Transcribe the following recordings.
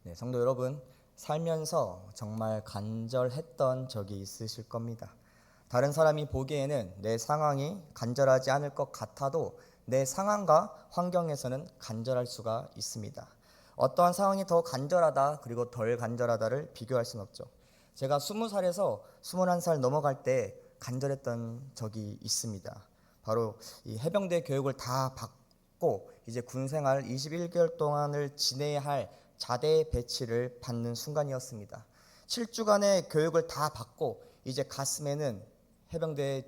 네, 성도 여러분, 살면서 정말 간절했던 적이 있으실 겁니다. 다른 사람이 보기에는 내 상황이 간절하지 않을 것 같아도 내 상황과 환경에서는 간절할 수가 있습니다. 어떠한 상황이 더 간절하다 그리고 덜 간절하다를 비교할 수는 없죠. 제가 20살에서 21살 넘어갈 때 간절했던 적이 있습니다. 바로 이 해병대 교육을 다 받고 이제 군생활 21개월 동안을 지내야 할 자대 배치를 받는 순간이었습니다. 7주간의 교육을 다 받고 이제 가슴에는 해병대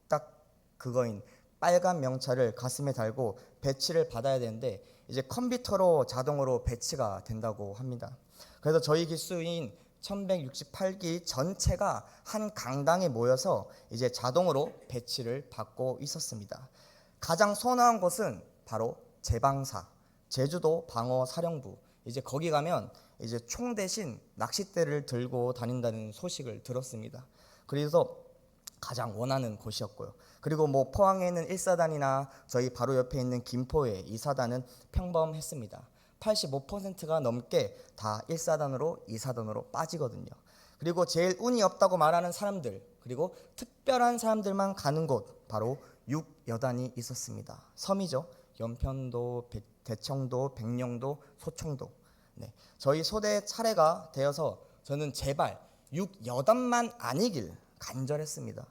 딱 그거인 빨간 명찰을 가슴에 달고 배치를 받아야 되는데 이제 컴퓨터로 자동으로 배치가 된다고 합니다. 그래서 저희 기수인 1168기 전체가 한 강당에 모여서 이제 자동으로 배치를 받고 있었습니다. 가장 선호한 곳은 바로 제방사, 제주도 방어사령부. 이제 거기 가면 이제 총 대신 낚싯대를 들고 다닌다는 소식을 들었습니다. 그래서 가장 원하는 곳이었고요. 그리고 뭐 포항에 있는 1사단이나 저희 바로 옆에 있는 김포의 2사단은 평범했습니다. 85%가 넘게 다 1사단으로 2사단으로 빠지거든요. 그리고 제일 운이 없다고 말하는 사람들, 그리고 특별한 사람들만 가는 곳, 바로 6여단이 있었습니다. 섬이죠. 연편도, 대청도, 백령도, 소청도. 네, 저희 소대 차례가 되어서 저는 제발 6여단만 아니길 간절했습니다.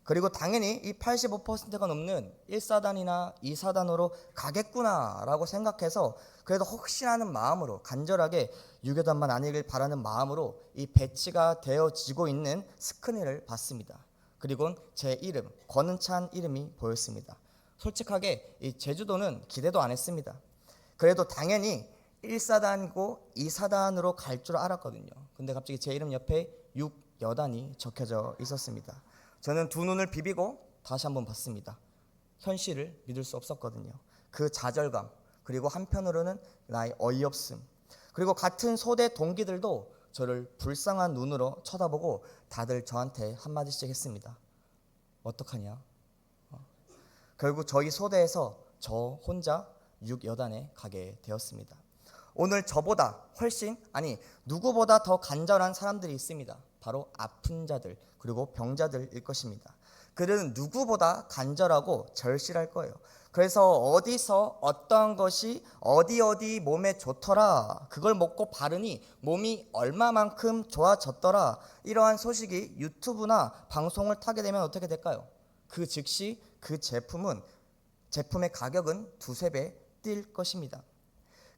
그리고 당연히 이 85%가 넘는 1사단이나 2사단으로 가겠구나라고 생각해서 그래도 혹시나 하는 마음으로 간절하게 6여단만 아니길 바라는 마음으로 이 배치가 되어지고 있는 스크린을 봤습니다. 그리고 제 이름, 권은찬 이름이 보였습니다. 솔직하게 이 제주도는 기대도 안 했습니다. 그래도 당연히 1사단이고 2사단으로 갈 줄 알았거든요. 근데 갑자기 제 이름 옆에 6여단이 적혀져 있었습니다. 저는 두 눈을 비비고 다시 한번 봤습니다. 현실을 믿을 수 없었거든요. 그 좌절감, 그리고 한편으로는 나의 어이없음, 그리고 같은 소대 동기들도 저를 불쌍한 눈으로 쳐다보고 다들 저한테 한마디씩 했습니다. 어떡하냐? 결국 저희 소대에서 저 혼자 6여단에 가게 되었습니다. 오늘 저보다 훨씬, 아니 누구보다 더 간절한 사람들이 있습니다. 바로 아픈 자들 그리고 병자들일 것입니다. 그들은 누구보다 간절하고 절실할 거예요. 그래서 어디서 어떠한 것이 어디 몸에 좋더라, 그걸 먹고 바르니 몸이 얼마만큼 좋아졌더라, 이러한 소식이 유튜브나 방송을 타게 되면 어떻게 될까요? 그 즉시 그 제품의 가격은 두세 배 뛸 것입니다.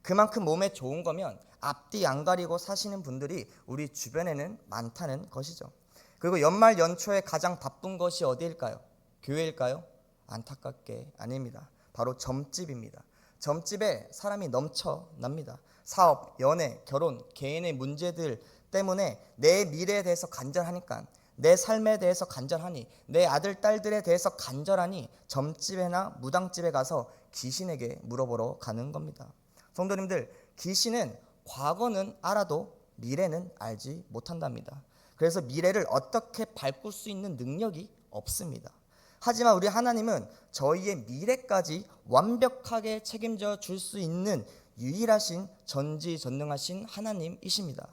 그만큼 몸에 좋은 거면 앞뒤 안 가리고 사시는 분들이 우리 주변에는 많다는 것이죠. 그리고 연말 연초에 가장 바쁜 것이 어디일까요? 교회일까요? 안타깝게 아닙니다. 바로 점집입니다. 점집에 사람이 넘쳐납니다. 사업, 연애, 결혼, 개인의 문제들 때문에 내 미래에 대해서 간절하니까, 내 삶에 대해서 간절하니, 내 아들, 딸들에 대해서 간절하니 점집이나 무당집에 가서 귀신에게 물어보러 가는 겁니다. 성도님들, 귀신은 과거는 알아도 미래는 알지 못한답니다. 그래서 미래를 어떻게 바꿀 수 있는 능력이 없습니다. 하지만 우리 하나님은 저희의 미래까지 완벽하게 책임져 줄 수 있는 유일하신 전지전능하신 하나님이십니다.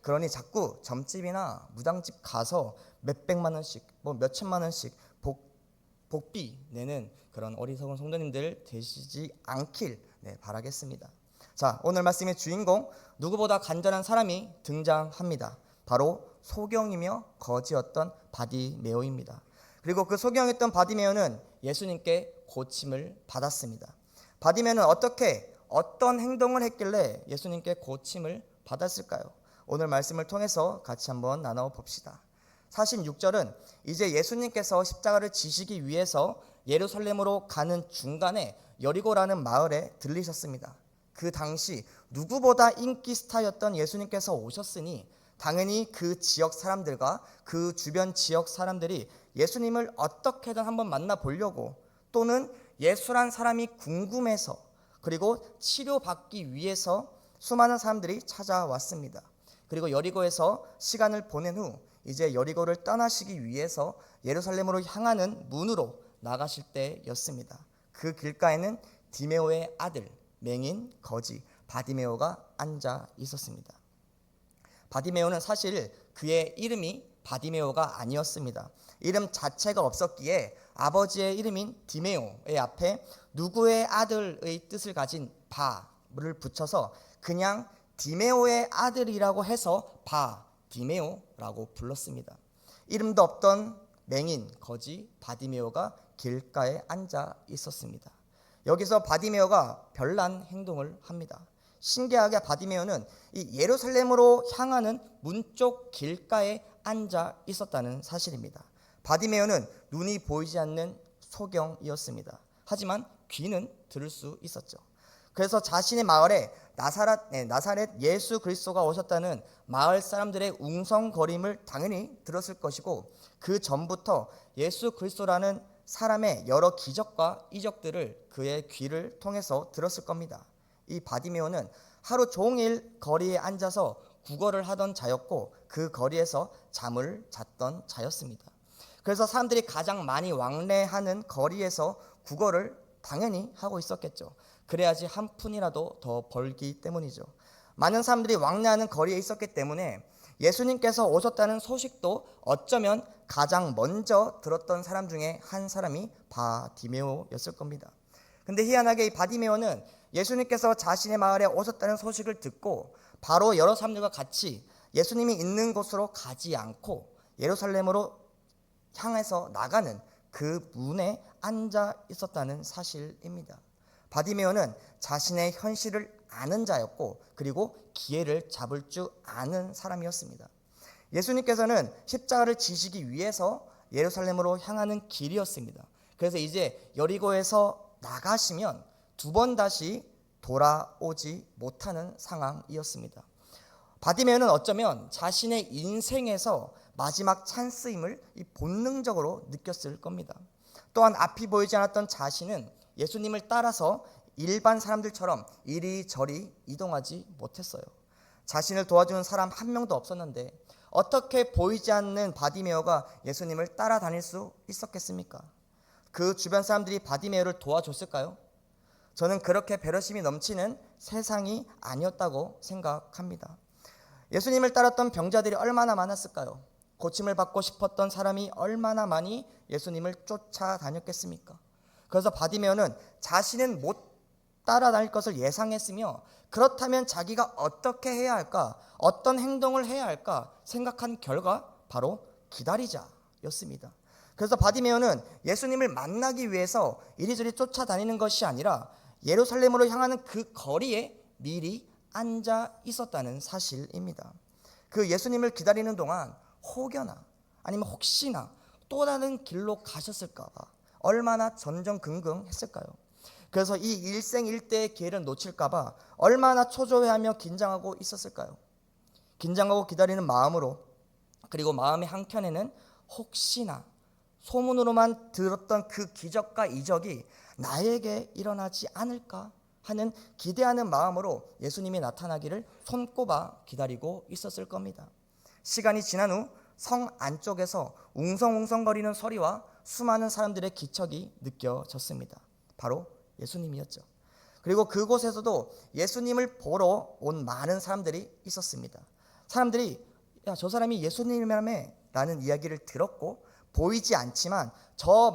그러니 자꾸 점집이나 무당집 가서 몇백만 원씩, 몇천만 원씩 복비 내는 그런 어리석은 성도님들 되시지 않길 바라겠습니다. 자, 오늘 말씀의 주인공, 누구보다 간절한 사람이 등장합니다. 바로 소경이며 거지였던 바디메오입니다. 그리고 그 소경이었던 바디메오는 예수님께 고침을 받았습니다. 바디메오는 어떤 행동을 했길래 예수님께 고침을 받았을까요? 오늘 말씀을 통해서 같이 한번 나눠봅시다. 46절은 이제 예수님께서 십자가를 지시기 위해서 예루살렘으로 가는 중간에 여리고라는 마을에 들리셨습니다. 그 당시 누구보다 인기 스타였던 예수님께서 오셨으니 당연히 그 지역 사람들과 그 주변 지역 사람들이 예수님을 어떻게든 한번 만나보려고, 또는 예수란 사람이 궁금해서, 그리고 치료받기 위해서 수많은 사람들이 찾아왔습니다. 그리고 여리고에서 시간을 보낸 후 이제 여리고를 떠나시기 위해서 예루살렘으로 향하는 문으로 나가실 때였습니다. 그 길가에는 디메오의 아들, 맹인, 거지, 바디메오가 앉아 있었습니다. 바디메오는 사실 그의 이름이 바디메오가 아니었습니다. 이름 자체가 없었기에 아버지의 이름인 디메오의 앞에 누구의 아들의 뜻을 가진 바를 붙여서 그냥 디메오의 아들이라고 해서 바디메오라고 불렀습니다. 이름도 없던 맹인 거지 바디메오가 길가에 앉아 있었습니다. 여기서 바디메오가 별난 행동을 합니다. 신기하게 바디메오는 이 예루살렘으로 향하는 문 쪽 길가에 앉아 있었다는 사실입니다. 바디메오는 눈이 보이지 않는 소경이었습니다. 하지만 귀는 들을 수 있었죠. 그래서 자신의 마을에 나사렛 예수 그리스도가 오셨다는 마을 사람들의 웅성거림을 당연히 들었을 것이고, 그 전부터 예수 그리스도라는 사람의 여러 기적과 이적들을 그의 귀를 통해서 들었을 겁니다. 이 바디메오는 하루 종일 거리에 앉아서 구걸을 하던 자였고 그 거리에서 잠을 잤던 자였습니다. 그래서 사람들이 가장 많이 왕래하는 거리에서 구걸을 당연히 하고 있었겠죠. 그래야지 한 푼이라도 더 벌기 때문이죠. 많은 사람들이 왕래하는 거리에 있었기 때문에 예수님께서 오셨다는 소식도 어쩌면 가장 먼저 들었던 사람 중에 한 사람이 바디메오였을 겁니다. 근데 희한하게 이 바디메오는 예수님께서 자신의 마을에 오셨다는 소식을 듣고 바로 여러 사람들과 같이 예수님이 있는 곳으로 가지 않고 예루살렘으로 향해서 나가는 그 문에 앉아 있었다는 사실입니다. 바디메오는 자신의 현실을 아는 자였고 그리고 기회를 잡을 줄 아는 사람이었습니다. 예수님께서는 십자가를 지시기 위해서 예루살렘으로 향하는 길이었습니다. 그래서 이제 여리고에서 나가시면 두 번 다시 돌아오지 못하는 상황이었습니다. 바디메오는 어쩌면 자신의 인생에서 마지막 찬스임을 본능적으로 느꼈을 겁니다. 또한 앞이 보이지 않았던 자신은 예수님을 따라서 일반 사람들처럼 이리저리 이동하지 못했어요. 자신을 도와주는 사람 한 명도 없었는데 어떻게 보이지 않는 바디메오가 예수님을 따라다닐 수 있었겠습니까? 그 주변 사람들이 바디메오를 도와줬을까요? 저는 그렇게 배려심이 넘치는 세상이 아니었다고 생각합니다. 예수님을 따랐던 병자들이 얼마나 많았을까요? 고침을 받고 싶었던 사람이 얼마나 많이 예수님을 쫓아다녔겠습니까? 그래서 바디메오는 자신은 못 따라다닐 것을 예상했으며 그렇다면 자기가 어떻게 해야 할까, 어떤 행동을 해야 할까 생각한 결과 바로 기다리자였습니다. 그래서 바디메오는 예수님을 만나기 위해서 이리저리 쫓아다니는 것이 아니라 예루살렘으로 향하는 그 거리에 미리 앉아 있었다는 사실입니다. 그 예수님을 기다리는 동안 혹여나 아니면 혹시나 또 다른 길로 가셨을까 봐 얼마나 전전긍긍했을까요? 그래서 이 일생일대의 기회를 놓칠까 봐 얼마나 초조해하며 긴장하고 있었을까요? 긴장하고 기다리는 마음으로, 그리고 마음의 한켠에는 혹시나 소문으로만 들었던 그 기적과 이적이 나에게 일어나지 않을까 하는 기대하는 마음으로 예수님이 나타나기를 손꼽아 기다리고 있었을 겁니다. 시간이 지난 후 성 안쪽에서 웅성웅성거리는 소리와 수많은 사람들의 기척이 느껴졌습니다. 바로 예수님이었죠. 그리고 그곳에서도 예수님을 보러 온 많은 사람들이 있었습니다. 사람들이 야, 저 사람이 예수님이라며 라는 이야기를 들었고 보이지 않지만 저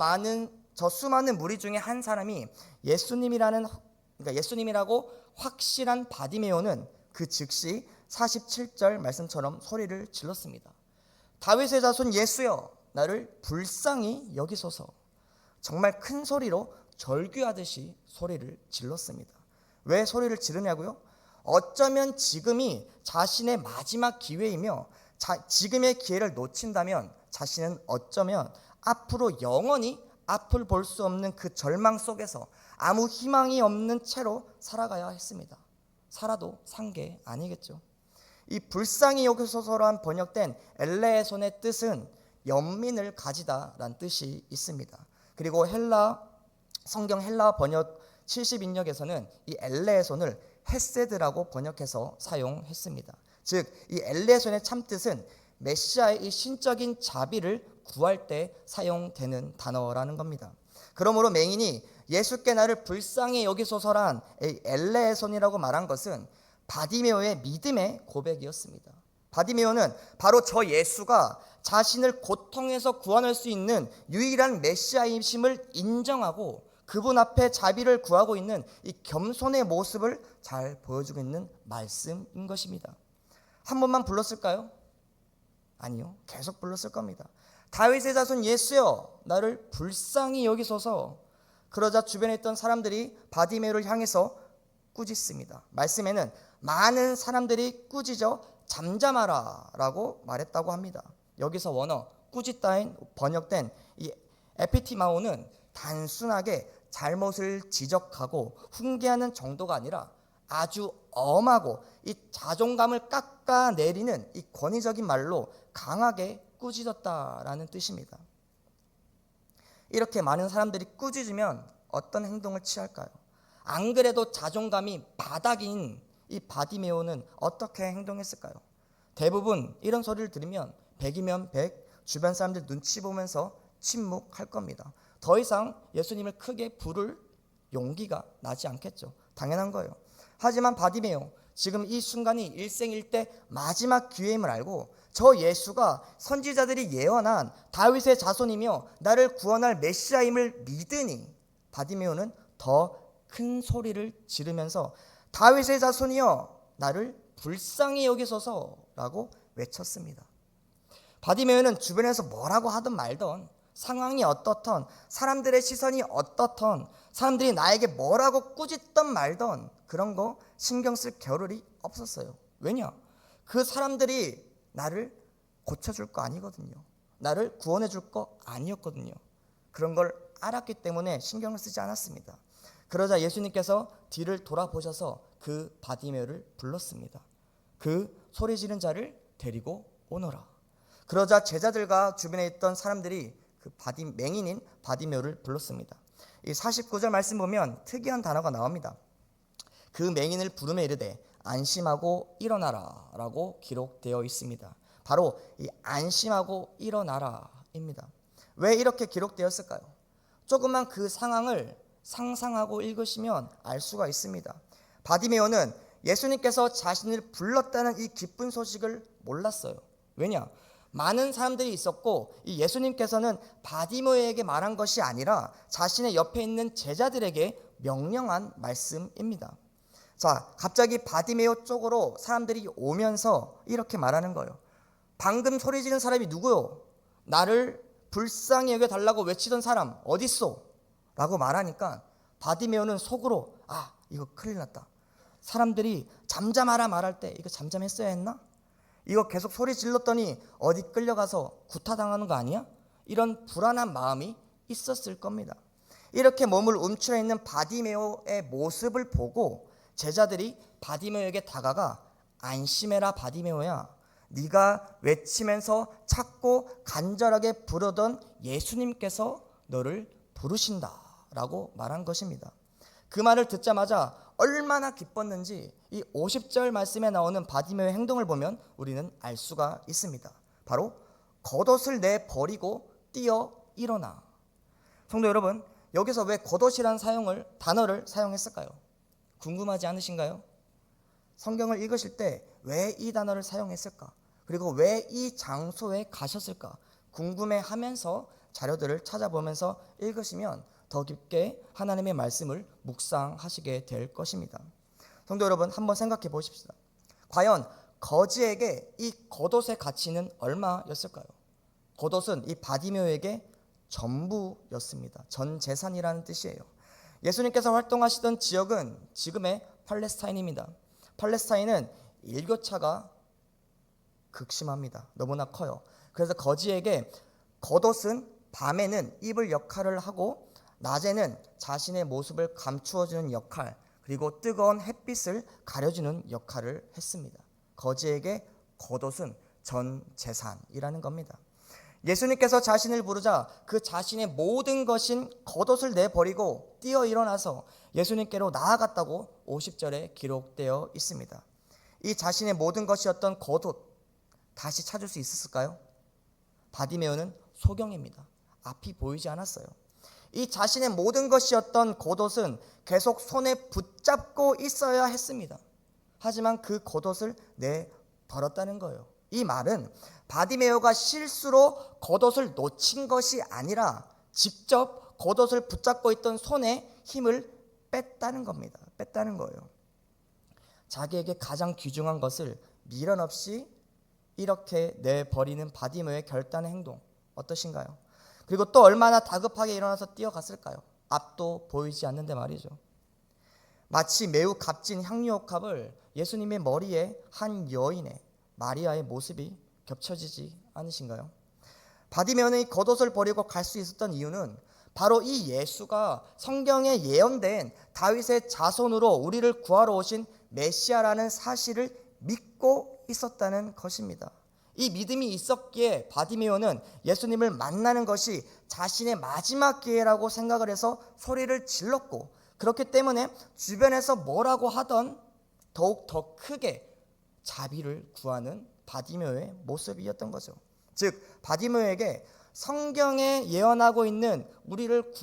수많은 무리 중에 한 사람이 예수님이라고 확실한 바디메오는 그 즉시 47절 말씀처럼 소리를 질렀습니다. 다윗의 자손 예수여, 나를 불쌍히 여기소서. 정말 큰 소리로 절규하듯이 소리를 질렀습니다. 왜 소리를 지르냐고요? 어쩌면 지금이 자신의 마지막 기회이며 지금의 기회를 놓친다면 자신은 어쩌면 앞으로 영원히 앞을 볼 수 없는 그 절망 속에서 아무 희망이 없는 채로 살아가야 했습니다. 살아도 산 게 아니겠죠. 이 불쌍히 여기소서란 번역된 엘레손의 뜻은 연민을 가지다라는 뜻이 있습니다. 그리고 성경 헬라 번역 70인역에서는 이 엘레손을 헤세드라고 번역해서 사용했습니다. 즉 이 엘레손의 참뜻은 메시아의 이 신적인 자비를 구할 때 사용되는 단어라는 겁니다. 그러므로 맹인이 예수께 나를 불쌍히 여기소서란 엘레손이라고 말한 것은 바디메오의 믿음의 고백이었습니다. 바디메오는 바로 저 예수가 자신을 고통에서 구원할 수 있는 유일한 메시아이심을 인정하고 그분 앞에 자비를 구하고 있는 이 겸손의 모습을 잘 보여주고 있는 말씀인 것입니다. 한 번만 불렀을까요? 아니요, 계속 불렀을 겁니다. 다윗의 자손 예수여, 나를 불쌍히 여기소서. 그러자 주변에 있던 사람들이 바디메오를 향해서 꾸짖습니다. 말씀에는 많은 사람들이 꾸짖어 잠잠하라 라고 말했다고 합니다. 여기서 원어 꾸짖다인 번역된 이 에피티마오는 단순하게 잘못을 지적하고 훈계하는 정도가 아니라 아주 엄하고 이 자존감을 깎아내리는 이 권위적인 말로 강하게 꾸짖었다라는 뜻입니다. 이렇게 많은 사람들이 꾸짖으면 어떤 행동을 취할까요? 안 그래도 자존감이 바닥인 이 바디메오는 어떻게 행동했을까요? 대부분 이런 소리를 들으면 100이면 100, 주변 사람들 눈치 보면서 침묵할 겁니다. 더 이상 예수님을 크게 부를 용기가 나지 않겠죠. 당연한 거예요. 하지만 바디메오, 지금 이 순간이 일생일대 마지막 기회임을 알고 저 예수가 선지자들이 예언한 다윗의 자손이며 나를 구원할 메시아임을 믿으니 바디메오는 더 큰 소리를 지르면서 다윗의 자손이여 나를 불쌍히 여기소서라고 외쳤습니다. 바디메오는 주변에서 뭐라고 하든 말든 상황이 어떻든 사람들의 시선이 어떻든 사람들이 나에게 뭐라고 꾸짖던 말든 그런 거 신경 쓸 겨를이 없었어요. 왜냐? 그 사람들이 나를 고쳐줄 거 아니거든요. 나를 구원해 줄 거 아니었거든요. 그런 걸 알았기 때문에 신경을 쓰지 않았습니다. 그러자 예수님께서 뒤를 돌아보셔서 그 바디메오를 불렀습니다. 그 소리 지른 자를 데리고 오너라. 그러자 제자들과 주변에 있던 사람들이 그 맹인인 바디메오를 불렀습니다. 이 49절 말씀 보면 특이한 단어가 나옵니다. 그 맹인을 부르며 이르되 안심하고 일어나라 라고 기록되어 있습니다. 바로 이 안심하고 일어나라입니다. 왜 이렇게 기록되었을까요? 조금만 그 상황을 상상하고 읽으시면 알 수가 있습니다. 바디메오는 예수님께서 자신을 불렀다는 이 기쁜 소식을 몰랐어요. 왜냐? 많은 사람들이 있었고 이 예수님께서는 바디메오에게 말한 것이 아니라 자신의 옆에 있는 제자들에게 명령한 말씀입니다. 자, 갑자기 바디메오 쪽으로 사람들이 오면서 이렇게 말하는 거예요. 방금 소리 지른 사람이 누구요? 나를 불쌍히 여겨달라고 외치던 사람 어딨어? 라고 말하니까 바디메오는 속으로 이거 큰일 났다. 사람들이 잠잠하라 말할 때 이거 잠잠했어야 했나? 이거 계속 소리 질렀더니 어디 끌려가서 구타당하는 거 아니야? 이런 불안한 마음이 있었을 겁니다. 이렇게 몸을 움츠려 있는 바디메오의 모습을 보고 제자들이 바디메오에게 다가가 안심해라 바디메오야. 네가 외치면서 찾고 간절하게 부르던 예수님께서 너를 부르신다라고 말한 것입니다. 그 말을 듣자마자 얼마나 기뻤는지 이 50절 말씀에 나오는 바디메오의 행동을 보면 우리는 알 수가 있습니다. 바로 겉옷을 내버리고 뛰어 일어나. 성도 여러분, 여기서 왜 겉옷이라는 단어를 사용했을까요? 궁금하지 않으신가요? 성경을 읽으실 때 왜 이 단어를 사용했을까? 그리고 왜 이 장소에 가셨을까? 궁금해하면서 자료들을 찾아보면서 읽으시면 더 깊게 하나님의 말씀을 묵상하시게 될 것입니다. 성도 여러분, 한번 생각해 보십시다. 과연 거지에게 이 겉옷의 가치는 얼마였을까요? 겉옷은 이 바디메오에게 전부였습니다. 전 재산이라는 뜻이에요. 예수님께서 활동하시던 지역은 지금의 팔레스타인입니다. 팔레스타인은 일교차가 극심합니다. 너무나 커요. 그래서 거지에게 겉옷은 밤에는 입을 역할을 하고 낮에는 자신의 모습을 감추어주는 역할, 그리고 뜨거운 햇빛을 가려주는 역할을 했습니다. 거지에게 겉옷은 전 재산이라는 겁니다. 예수님께서 자신을 부르자 그 자신의 모든 것인 겉옷을 내버리고 뛰어 일어나서 예수님께로 나아갔다고 50절에 기록되어 있습니다. 이 자신의 모든 것이었던 겉옷 다시 찾을 수 있었을까요? 바디메오는 소경입니다. 앞이 보이지 않았어요. 이 자신의 모든 것이었던 겉옷은 계속 손에 붙잡고 있어야 했습니다. 하지만 그 겉옷을 내버렸다는 거예요. 이 말은 바디메오가 실수로 겉옷을 놓친 것이 아니라 직접 겉옷을 붙잡고 있던 손에 힘을 뺐다는 겁니다. 뺐다는 거예요. 자기에게 가장 귀중한 것을 미련 없이 이렇게 내버리는 바디메오의 결단의 행동 어떠신가요? 그리고 또 얼마나 다급하게 일어나서 뛰어갔을까요? 앞도 보이지 않는데 말이죠. 마치 매우 값진 향유옥합을 예수님의 머리에 한 여인의 마리아의 모습이 겹쳐지지 않으신가요? 바디메오는 이 겉옷을 버리고 갈 수 있었던 이유는 바로 이 예수가 성경에 예언된 다윗의 자손으로 우리를 구하러 오신 메시아라는 사실을 믿고 있었다는 것입니다. 이 믿음이 있었기에 바디메오는 예수님을 만나는 것이 자신의 마지막 기회라고 생각을 해서 소리를 질렀고, 그렇기 때문에 주변에서 뭐라고 하던 더욱 더 크게 자비를 구하는 바디메오의 모습이었던 거죠. 즉 바디메오에게 성경에 예언하고 있는 우리를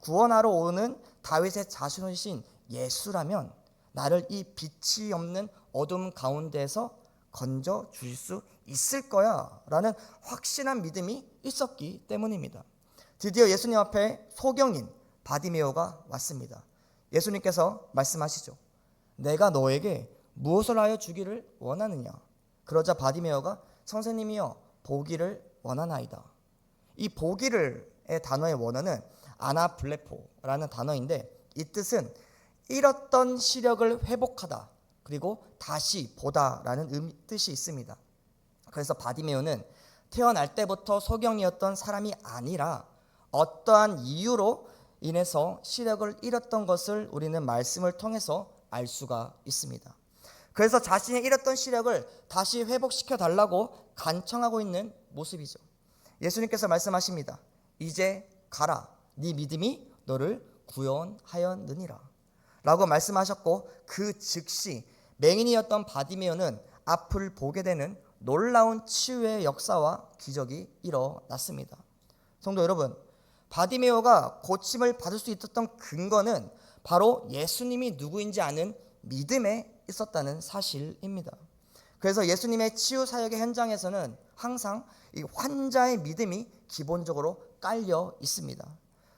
구원하러 오는 다윗의 자손이신 예수라면 나를 이 빛이 없는 어둠 가운데서 건져 주실 수 있을 거야 라는 확신한 믿음이 있었기 때문입니다. 드디어 예수님 앞에 소경인 바디메오가 왔습니다. 예수님께서 말씀하시죠. 내가 너에게 무엇을 하여 주기를 원하느냐? 그러자 바디메오가 선생님이여 보기를 원하나이다. 이 보기를의 단어의 원어는 아나블레포라는 단어인데 이 뜻은 잃었던 시력을 회복하다 그리고 다시 보다라는 뜻이 있습니다. 그래서 바디메오는 태어날 때부터 소경이었던 사람이 아니라 어떠한 이유로 인해서 시력을 잃었던 것을 우리는 말씀을 통해서 알 수가 있습니다. 그래서 자신의 잃었던 시력을 다시 회복시켜 달라고 간청하고 있는 모습이죠. 예수님께서 말씀하십니다. 이제 가라. 네 믿음이 너를 구원하였느니라 라고 말씀하셨고, 그 즉시 맹인이었던 바디메오는 앞을 보게 되는 놀라운 치유의 역사와 기적이 일어났습니다. 성도 여러분, 바디메오가 고침을 받을 수 있었던 근거는 바로 예수님이 누구인지 아는 믿음에 있었다는 사실입니다. 그래서 예수님의 치유 사역의 현장에서는 항상 이 환자의 믿음이 기본적으로 깔려 있습니다.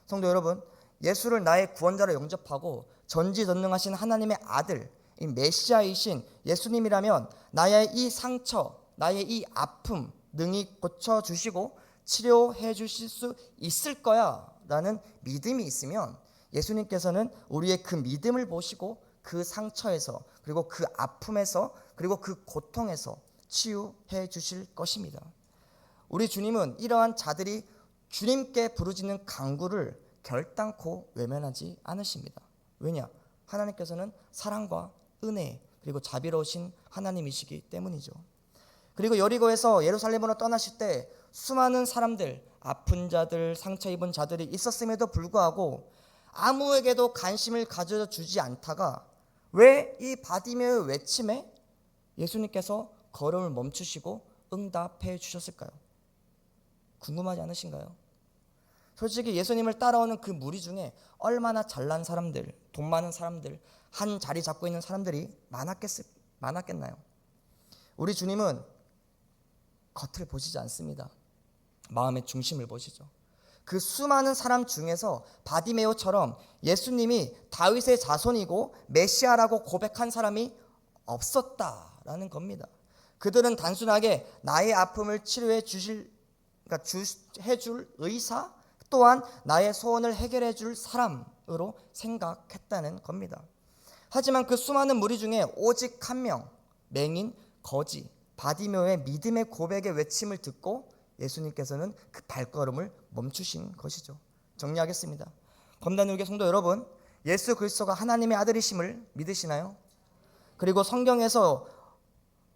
성도 여러분, 예수를 나의 구원자로 영접하고 전지전능하신 하나님의 아들, 이 메시아이신 예수님이라면 나의 이 상처, 나의 이 아픔 능히 고쳐주시고 치료해 주실 수 있을 거야 라는 믿음이 있으면 예수님께서는 우리의 그 믿음을 보시고 그 상처에서 그리고 그 아픔에서 그리고 그 고통에서 치유해 주실 것입니다. 우리 주님은 이러한 자들이 주님께 부르짖는 간구를 결단코 외면하지 않으십니다. 왜냐? 하나님께서는 사랑과 은혜 그리고 자비로우신 하나님이시기 때문이죠. 그리고 여리고에서 예루살렘으로 떠나실 때 수많은 사람들, 아픈 자들, 상처 입은 자들이 있었음에도 불구하고 아무에게도 관심을 가져주지 않다가 왜 이 바디메오의 외침에 예수님께서 걸음을 멈추시고 응답해 주셨을까요? 궁금하지 않으신가요? 솔직히 예수님을 따라오는 그 무리 중에 얼마나 잘난 사람들, 돈 많은 사람들, 한 자리 잡고 있는 사람들이 많았겠나요? 우리 주님은 겉을 보시지 않습니다. 마음의 중심을 보시죠. 그 수많은 사람 중에서 바디메오처럼 예수님이 다윗의 자손이고 메시아라고 고백한 사람이 없었다라는 겁니다. 그들은 단순하게 나의 아픔을 치료해 해줄 의사, 또한 나의 소원을 해결해 줄 사람으로 생각했다는 겁니다. 하지만 그 수많은 무리 중에 오직 한 명, 맹인 거지 바디메오의 믿음의 고백의 외침을 듣고 예수님께서는 그 발걸음을 멈추신 것이죠. 정리하겠습니다. 검단우교 성도 여러분, 예수 그리스도가 하나님의 아들이심을 믿으시나요? 그리고 성경에서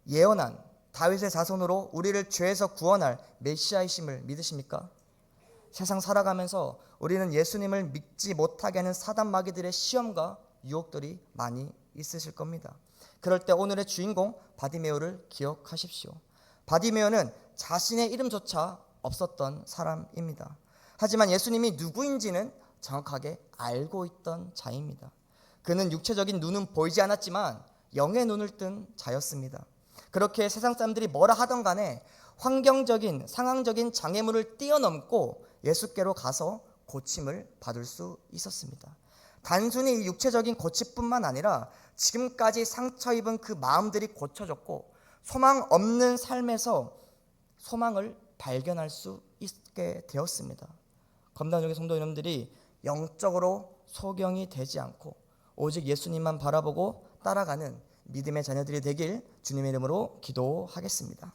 예언한 다윗의 자손으로 우리를 죄에서 구원할 메시아이심을 믿으십니까? 세상 살아가면서 우리는 예수님을 믿지 못하게 하는 사단 마귀들의 시험과 유혹들이 많이 있으실 겁니다. 그럴 때 오늘의 주인공 바디메오를 기억하십시오. 바디메오는 자신의 이름조차 없었던 사람입니다. 하지만 예수님이 누구인지는 정확하게 알고 있던 자입니다. 그는 육체적인 눈은 보이지 않았지만 영의 눈을 뜬 자였습니다. 그렇게 세상 사람들이 뭐라 하던 간에 환경적인 상황적인 장애물을 뛰어넘고 예수께로 가서 고침을 받을 수 있었습니다. 단순히 이 육체적인 고침뿐만 아니라 지금까지 상처 입은 그 마음들이 고쳐졌고 소망 없는 삶에서 소망을 발견할 수 있게 되었습니다. 검단족의 성도 여러분들이 영적으로 소경이 되지 않고 오직 예수님만 바라보고 따라가는 믿음의 자녀들이 되길 주님의 이름으로 기도하겠습니다.